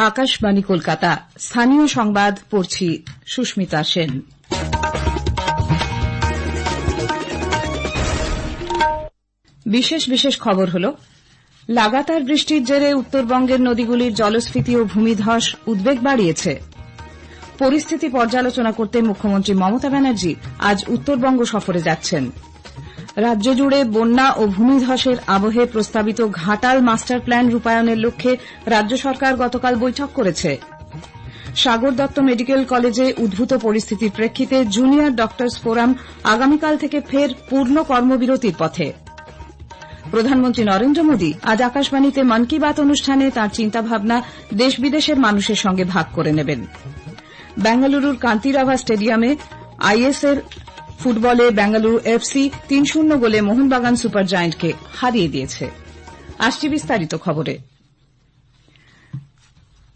আকাশবাণী কলকাতা। স্থানীয় সংবাদ পড়ছি সুস্মিতা সেন। বিশেষ বিশেষ খবর হল, লাগাতার বৃষ্টির জেরে উত্তরবঙ্গের নদীগুলির জলস্ফীতি ও ভূমিধস উদ্বেগ বাড়িয়েছে। পরিস্থিতি পর্যালোচনা করতে মুখ্যমন্ত্রী মমতা ব্যানার্জি আজ উত্তরবঙ্গ সফরে যাচ্ছেন। রাজ্য জুড়ে বন্যা ও ভূমিধসের আবহে প্রস্তাবিত ঘাটাল মাস্টার প্ল্যান রূপায়ণের লক্ষ্যে রাজ্য সরকার গতকাল বৈঠক করেছে। সাগর দত্ত মেডিকেল কলেজে উদ্ভূত পরিস্থিতির প্রেক্ষিতে জুনিয়র ডক্টরস ফোরাম আগামীকাল থেকে ফের পূর্ণ কর্মবিরতির পথে। প্রধানমন্ত্রী নরেন্দ্র মোদী আজ আকাশবাণীতে মন কি বাত অনুষ্ঠানে তাঁর চিন্তাভাবনা দেশ বিদেশের মানুষের সঙ্গে ভাগ করে নেবেন। বেঙ্গালুরুর কান্তিরাভা স্টেডিয়ামে আইএসএল ফুটবলে বেঙ্গালুরু এফসি ৩-০ গোলে মোহনবাগান সুপার জায়ান্টকে হারিয়ে দিয়েছে। আসছি বিস্তারিত খবরে।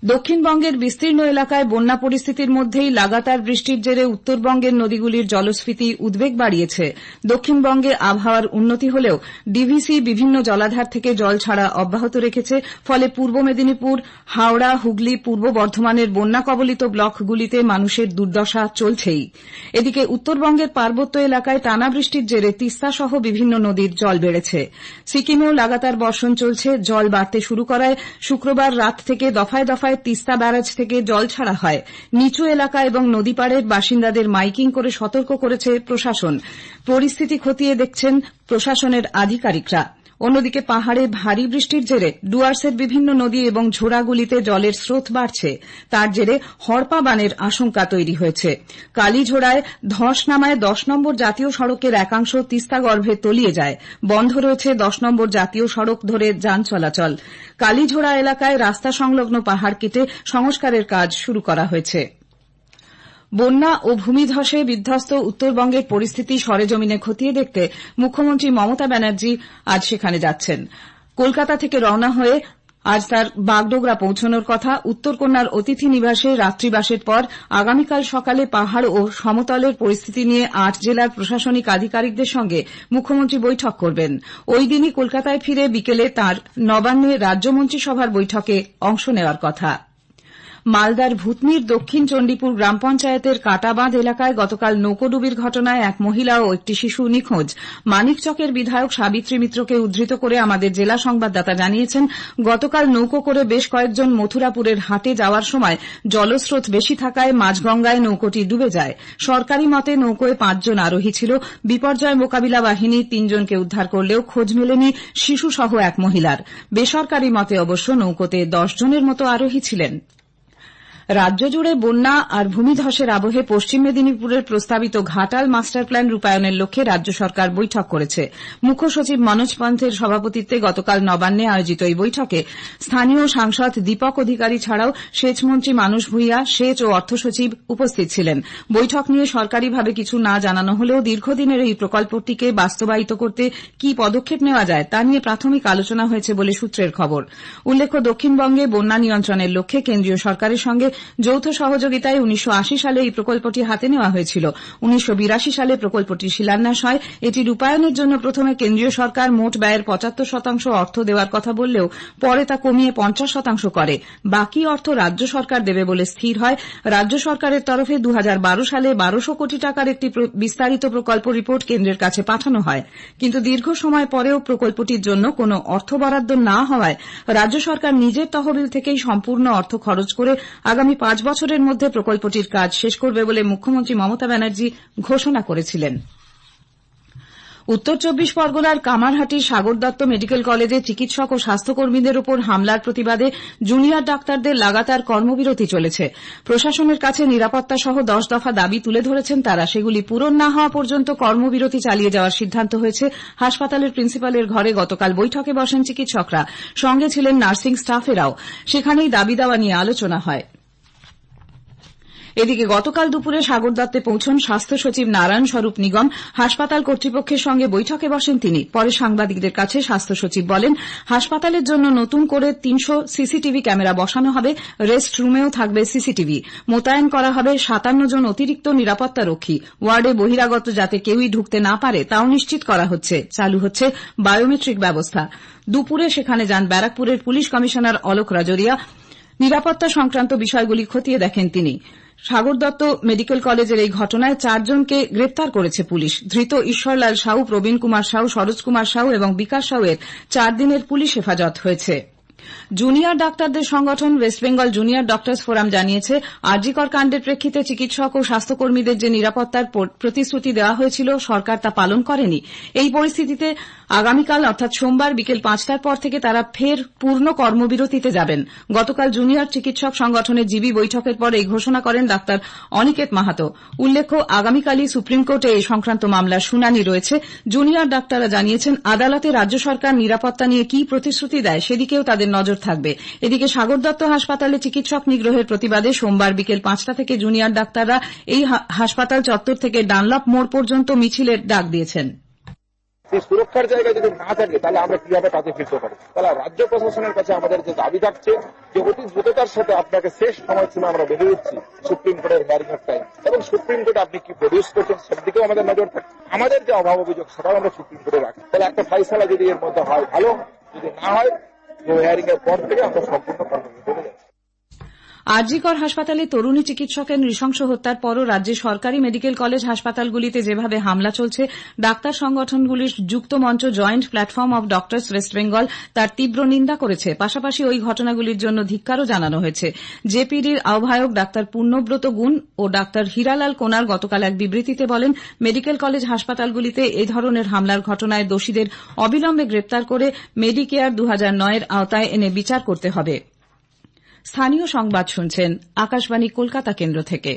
দক্ষিণবঙ্গের বিস্তীর্ণ এলাকায় বন্যা পরিস্থিতির মধ্যেই লাগাতার বৃষ্টির জেরে উত্তরবঙ্গের নদীগুলির জলস্ফীতি উদ্বেগ বাড়িয়েছে। দক্ষিণবঙ্গে আবহাওয়ার উন্নতি হলেও ডিভিসি বিভিন্ন জলাধার থেকে জল ছাড়া অব্যাহত রেখেছে। ফলে পূর্ব মেদিনীপুর, হাওড়া, হুগলি, পূর্ব বর্ধমানের বন্যা কবলিত ব্লকগুলিতে মানুষের দুর্দশা চলছেই। এদিকে উত্তরবঙ্গের পার্বত্য এলাকায় টানা বৃষ্টির জেরে তিস্তা সহ বিভিন্ন নদীর জল বেড়েছে। সিকিমেও লাগাতার বর্ষণ চলছে। জল বাড়তে শুরু করায় শুক্রবার রাত থেকে দফায় দফায় তিস্তা ব্যারাজ থেকে জল ছাড়া হয়। নিচু এলাকা এবং নদীপাড়ের বাসিন্দাদের মাইকিং করে সতর্ক করেছে প্রশাসন। পরিস্থিতি খতিয়ে দেখছেন প্রশাসনের আধিকারিকরা। অন্যদিকে পাহাড়ে ভারী বৃষ্টির জেরে ডুয়ার্সের বিভিন্ন নদী এবং ঝোড়াগুলিতে জলের স্রোত বাড়ছে। তার জেরে হড়পা বানের আশঙ্কা তৈরি হয়েছে। কালীঝোড়ায় ধস নামায় ১০ নম্বর জাতীয় সড়কের একাংশ তিস্তা গর্ভে তলিয়ে যায়। বন্ধ রয়েছে ১০ নম্বর জাতীয় সড়ক ধরে যান চলাচল। কালীঝোড়া এলাকায় রাস্তা সংলগ্ন পাহাড় কেটে সংস্কারের কাজ শুরু করা হয়েছে। বন্যা ও ভূমিধসে বিধ্বস্ত উত্তরবঙ্গের পরিস্থিতি সরেজমিনে খতিয়ে দেখতে মুখ্যমন্ত্রী মমতা ব্যানার্জি আজ সেখানে যাচ্ছেন। কলকাতা থেকে রওনা হয়ে আজ তার বাগডোগরা পৌঁছানোর কথা। উত্তরকন্যার অতিথি নিবাসে রাত্রিবাসের পর আগামীকাল সকালে পাহাড় ও সমতলের পরিস্থিতি নিয়ে ৮ জেলার প্রশাসনিক আধিকারিকদের সঙ্গে মুখ্যমন্ত্রী বৈঠক করবেন। ওই দিনই কলকাতায় ফিরে বিকেলে তাঁর নবান্নে রাজ্য মন্ত্রিসভার বৈঠকে অংশ নেওয়ার কথা। মালদার ভূতনির দক্ষিণ চণ্ডীপুর গ্রাম পঞ্চায়েতের কাটাবাঁধ এলাকায় গতকাল নৌকোডুবির ঘটনায় এক মহিলা ও একটি শিশু নিখোঁজ। মানিকচকের বিধায়ক সাবিত্রী মিত্রকে উদ্ধৃত করে আমাদের জেলা সংবাদদাতা জানিয়েছেন, গতকাল নৌকো করে বেশ কয়েকজন মথুরাপুরের হাটে যাওয়ার সময় জলস্রোত বেশি থাকায় মাঝগঙ্গায় নৌকোটি ডুবে যায়। সরকারি মতে নৌকোয় ৫ জন আরোহী ছিল। বিপর্যয় মোকাবিলা বাহিনী ৩ জনকে উদ্ধার করলেও খোঁজ মেলেনি শিশুসহ এক মহিলার। বেসরকারি মতে অবশ্য নৌকোতে ১০ জনের মতো আরোহী ছিলেন। রাজ্য জুড়ে বন্যা আর ভূমিধসের আবহে পশ্চিম মেদিনীপুরের প্রস্তাবিত ঘাটাল মাস্টার প্ল্যান রূপায়ণের লক্ষ্যে রাজ্য সরকার বৈঠক করেছে। মুখ্য সচিব মনোজ পন্থের সভাপতিত্বে গতকাল নবান্নে আয়োজিত এই বৈঠকে স্থানীয় সাংসদ দীপক অধিকারী ছাড়াও সেচমন্ত্রী মানস ভূঁইয়া, সেচ ও অর্থ সচিব উপস্থিত ছিলেন। বৈঠক নিয়ে সরকারিভাবে কিছু না জানানো হলেও দীর্ঘদিনের এই প্রকল্পটিকে বাস্তবায়িত করতে কি পদক্ষেপ নেওয়া যায় তা নিয়ে প্রাথমিক আলোচনা হয়েছে বলে সূত্রের খবর। উল্লেখ্য, দক্ষিণবঙ্গে বন্যা নিয়ন্ত্রণের লক্ষ্যে কেন্দ্রীয় সরকারের সঙ্গে যৌথ সহযোগিতায় ১৯৮০ সালে এই প্রকল্পটি হাতে নেওয়া হয়েছিল। ১৯৮২ সালে প্রকল্পটির শিলান্যাস হয়। এটি রূপায়ণের জন্য প্রথমে কেন্দ্রীয় সরকার মোট ব্যয়ের ৭৫% অর্থ দেওয়ার কথা বললেও পরে তা কমিয়ে ৫০% করে। বাকি অর্থ রাজ্য সরকার দেবে বলে স্থির হয়। রাজ্য সরকারের তরফে ২০১২ সালে ১২০০ কোটি টাকার একটি বিস্তারিত প্রকল্প রিপোর্ট কেন্দ্রের কাছে পাঠানো হয়। কিন্তু দীর্ঘ সময় পরেও প্রকল্পটির জন্য কোনো অর্থ বরাদ্দ না হওয়ায় রাজ্য সরকার নিজের তহবিল থেকেই সম্পূর্ণ অর্থ খরচ করে আগামী ৫ বছরের মধ্যে প্রকল্পটির কাজ শেষ করবে বলে মুখ্যমন্ত্রী মমতা ব্যানার্জি ঘোষণা করেছিলেন। উত্তর ২৪ পরগনার কামারহাটির সাগর দত্ত মেডিকেল কলেজে চিকিৎসক ও স্বাস্থ্যকর্মীদের উপর হামলার প্রতিবাদে জুনিয়র ডাক্তারদের লাগাতার কর্মবিরতি চলেছে। প্রশাসনের কাছে নিরাপত্তা সহ ১০ দফা দাবি তুলে ধরেছেন তারা। সেগুলি পূরণ না হওয়া পর্যন্ত কর্মবিরতি চালিয়ে যাওয়ার সিদ্ধান্ত হয়েছে। হাসপাতালের প্রিন্সিপালের ঘরে গতকাল বৈঠকে বসেন চিকিৎসকরা। সঙ্গে ছিলেন নার্সিং স্টাফেরাও। সেখানেই দাবি দাওয়া নিয়ে আলোচনা হয়। এদিকে গতকাল দুপুরে সাগর দত্তে পৌঁছন স্বাস্থ্য সচিব নারায়ণ স্বরূপ নিগম। হাসপাতাল কর্তৃপক্ষের সঙ্গে বৈঠকে বসেন তিনি। পরে সাংবাদিকদের কাছে স্বাস্থ্য সচিব বলেন, হাসপাতালের জন্য নতুন করে ৩০০ সিসিটিভি ক্যামেরা বসানো হবে। রেস্ট রুমেও থাকবে সিসিটিভি। মোতায়েন করা হবে ৫৭ জন অতিরিক্ত নিরাপত্তারক্ষী। ওয়ার্ডে বহিরাগত যাতে কেউই ঢুকতে না পারে তাও নিশ্চিত করা হচ্ছে। চালু হচ্ছে বায়োমেট্রিক ব্যবস্থা। দুপুরে সেখানে যান ব্যারাকপুরের পুলিশ কমিশনার অলোক রাজোরিয়া। নিরাপত্তা সংক্রান্ত বিষয়গুলি খতিয়ে দেখেন তিনি। সাগর দত্ত মেডিকেল কলেজের এই ঘটনায় 4 জনকে গ্রেপ্তার করেছে পুলিশ। ধৃত ঈশ্বরলাল সাউ, প্রবীণ কুমার সাউ, সরোজ কুমার সাউ এবং বিকাশ সাউয়ের 4 দিনের পুলিশ হেফাজত হয়েছে। জুনিয়র ডাক্তারদের সংগঠন West Bengal junior doctors forum জানিয়েছে, আরজিকর কাণ্ডের প্রেক্ষিতে চিকিৎসক ও স্বাস্থ্যকর্মীদের যে নিরাপত্তার প্রতিশ্রুতি দেওয়া হয়েছিল সরকার তা পালন করেনি। এই পরিস্থিতিতে আগামীকাল অর্থাৎ সোমবার বিকেল 5টার পর থেকে তারা ফের পূর্ণ কর্মবিরতিতে যাবেন। গতকাল জুনিয়র চিকিৎসক সংগঠনের জিবি বৈঠকের পর এই ঘোষণা করেন ডাক্তার অনিকেত মাহাতো। উল্লেখ্য, আগামীকালই সুপ্রিম কোর্টে এই সংক্রান্ত মামলার শুনানি রয়েছে। জুনিয়র ডাক্তাররা জানিয়েছেন, আদালতে রাজ্য সরকার নিরাপত্তা নিয়ে কি প্রতিশ্রুতি দেয় সেদিকেও তাদের নজর থাকবে। এদিকে সাগর দত্ত হাসপাতালে চিকিৎসক নিগ্রহের প্রতিবাদে সোমবার বিকেল 5টা থেকে জুনিয়র ডাক্তাররা এই হাসপাতাল চত্বর থেকে ডানলপ মোড় পর্যন্ত মিছিলের ডাক দিয়েছেন। সুরক্ষার জায়গা যদি না থাকে তাহলে আমরা কিভাবে কাজে ফিরতে পারি? তাহলে রাজ্য প্রশাসনের কাছে আমাদের যে দাবি থাকছে যে অতি দ্রুততার সাথে আপনাকে শেষ সময়সীমা আমরা বেঁধে দিচ্ছি সুপ্রিম কোর্টের হিয়ারিং এর টাইম, এবং সুপ্রিম কোর্টে আপনি কি প্রডিউস করছেন সেদিকেও আমাদের নজর থাকে। আমাদের যে অভাব অভিযোগ সেটাও আমরা সুপ্রিম কোর্টে রাখি। তাহলে একটা ফাইসালা যদি এর মধ্যে হয় ভালো, যদি না হয় হিয়ারিং এর পর থেকে আমরা সম্পূর্ণ কর্মবিরতিতে যাচ্ছি। আরজিকর হাসপাতালে তরুণী চিকিৎসকের নৃশংস হত্যার পরও রাজ্যের সরকারি মেডিকেল কলেজ হাসপাতালগুলিতে যেভাবে হামলা চলছে, ডাক্তার সংগঠনগুলির যুক্ত মঞ্চ joint platform of doctors West Bengal তার তীব্র নিন্দা করেছে। পাশাপাশি ওই ঘটনাগুলির জন্য ধিক্কারও জানানো হয়েছে। জেপিডির আহ্বায়ক ডাক্তার পূর্ণব্রত গুণ ও ডাক্তার হীরালাল কোনার গতকাল এক বিবৃতিতে বলেন, মেডিকেল কলেজ হাসপাতালগুলিতে এ ধরনের হামলার ঘটনায় দোষীদের অবিলম্বে গ্রেপ্তার করে মেডিকেয়ার 2009-এর আওতায় এনে বিচার করতে হবে। স্থানীয় সংবাদ শুনছেন আকাশবাণী কলকাতা কেন্দ্র থেকে।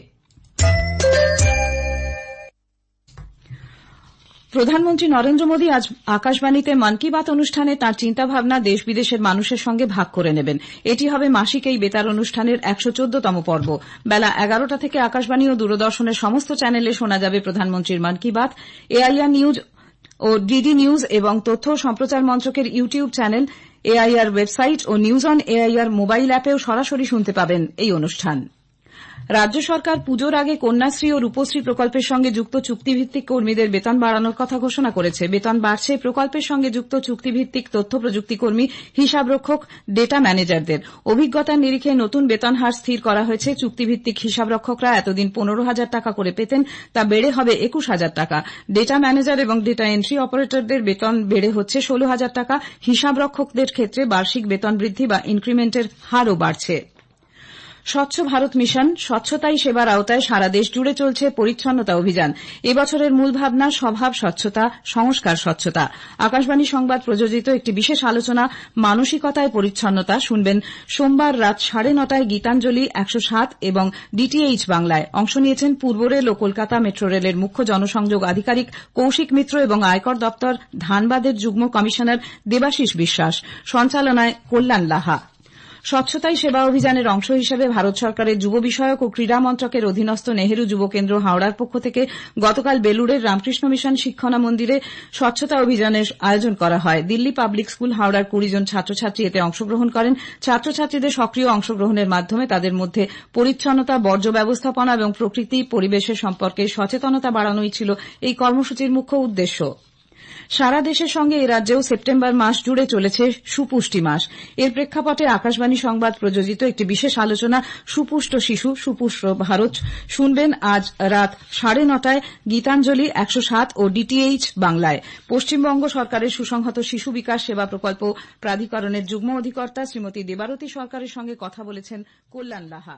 প্রধানমন্ত্রী নরেন্দ্র মোদী আজ আকাশবাণীতে মন কি বাত অনুষ্ঠানে তাঁর চিন্তাভাবনা দেশ বিদেশের মানুষের সঙ্গে ভাগ করে নেবেন। এটি হবে মাসিক এই বেতার অনুষ্ঠানের 114তম পর্ব। বেলা 11টা থেকে আকাশবাণী ও দূরদর্শনের সমস্ত চ্যানেলে শোনা যাবে প্রধানমন্ত্রীর মন কি বাত। এআইআর নিউজ ও ডিডি নিউজ এবং তথ্য ও সম্প্রচার মন্ত্রকের ইউটিউব চ্যানেল, এআইআর ওয়েবসাইট ও নিউজ অন এআইআর মোবাইল অ্যাপেও সরাসরি শুনতে পাবেন এই অনুষ্ঠান। রাজ্য সরকার পুজোর আগে কন্যাশ্রী ও রূপশ্রী প্রকল্পের সঙ্গে যুক্ত চুক্তিভিত্তিক কর্মীদের বেতন বাড়ানোর কথা ঘোষণা করেছে। বেতন বাড়ছে প্রকল্পের সঙ্গে যুক্ত চুক্তিভিত্তিক তথ্য প্রযুক্তি কর্মী, হিসাবরক্ষক, ডেটা ম্যানেজারদের। অভিজ্ঞতার নিরিখে নতুন বেতন হার স্থির করা হয়েছে। চুক্তিভিত্তিক হিসাবরক্ষকরা এতদিন 15,000 টাকা করে পেতেন, তা বেড়ে হবে 21,000 টাকা। ডেটা ম্যানেজার এবং ডেটা এন্ট্রি অপারেটরদের বেতন বেড়ে হচ্ছে 16,000 টাকা। হিসাবরক্ষকদের ক্ষেত্রে বার্ষিক বেতন বৃদ্ধি বা ইনক্রিমেন্টের হারও বাড়ছে। স্বচ্ছ ভারত মিশন স্বচ্ছতাই সেবার আওতায় সারা দেশ জুড়ে চলছে পরিচ্ছন্নতা অভিযান। এবছরের মূল ভাবনা স্বভাব স্বচ্ছতা, সংস্কার স্বচ্ছতা। আকাশবাণী সংবাদ প্রযোজিত একটি বিশেষ আলোচনা মানসিকতায় পরিচ্ছন্নতা শুনবেন সোমবার রাত 9:30টায় গীতাঞ্জলি 107 এবং ডিটিএইচ বাংলায়। অংশ নিয়েছেন পূর্ব রেল ও কলকাতা মেট্রো রেলের মুখ্য জনসংযোগ আধিকারিক কৌশিক মিত্র এবং আয়কর দপ্তর ধানবাদের যুগ্ম কমিশনার দেবাশিস বিশ্বাস। সঞ্চালনায় কল্যাণ লাহা। স্বচ্ছতাই সেবা অভিযানের অংশ হিসেবে ভারত সরকারের যুব বিষয়ক ও ক্রীড়া মন্ত্রকের অধীনস্থ নেহেরু যুব কেন্দ্র হাওড়ার পক্ষ থেকে গতকাল বেলুড়ের রামকৃষ্ণ মিশন শিক্ষণা মন্দিরে স্বচ্ছতা অভিযানের আয়োজন করা হয়। দিল্লি পাবলিক স্কুল হাওড়ার 20 জন ছাত্রছাত্রী এতে অংশগ্রহণ করেন। ছাত্রছাত্রীদের সক্রিয় অংশগ্রহণের মাধ্যমে তাদের মধ্যে পরিচ্ছন্নতা, বর্জ্য ব্যবস্থাপনা এবং প্রকৃতি পরিবেশের সম্পর্কে সচেতনতা বাড়ানোই ছিল এই কর্মসূচির মুখ্য উদ্দেশ্য। সারা দেশের সঙ্গে এ রাজ্যেও সেপ্টেম্বর মাস জুড়ে চলেছে সুপুষ্টি মাস। এর প্রেক্ষাপটে আকাশবাণী সংবাদ প্রযোজিত একটি বিশেষ আলোচনা সুপুষ্ট শিশু সুপুষ্ট ভারত শুনবেন আজ রাত 9:30টায় গীতাঞ্জলি 107 ও ডিটিএইচ বাংলায়। পশ্চিমবঙ্গ সরকারের সুসংহত শিশু বিকাশ সেবা প্রকল্প প্রাধিকরণের যুগ্ম অধিকর্তা শ্রীমতী দেবারতী সরকারের সঙ্গে কথা বলেছেন কল্যাণ লাহা।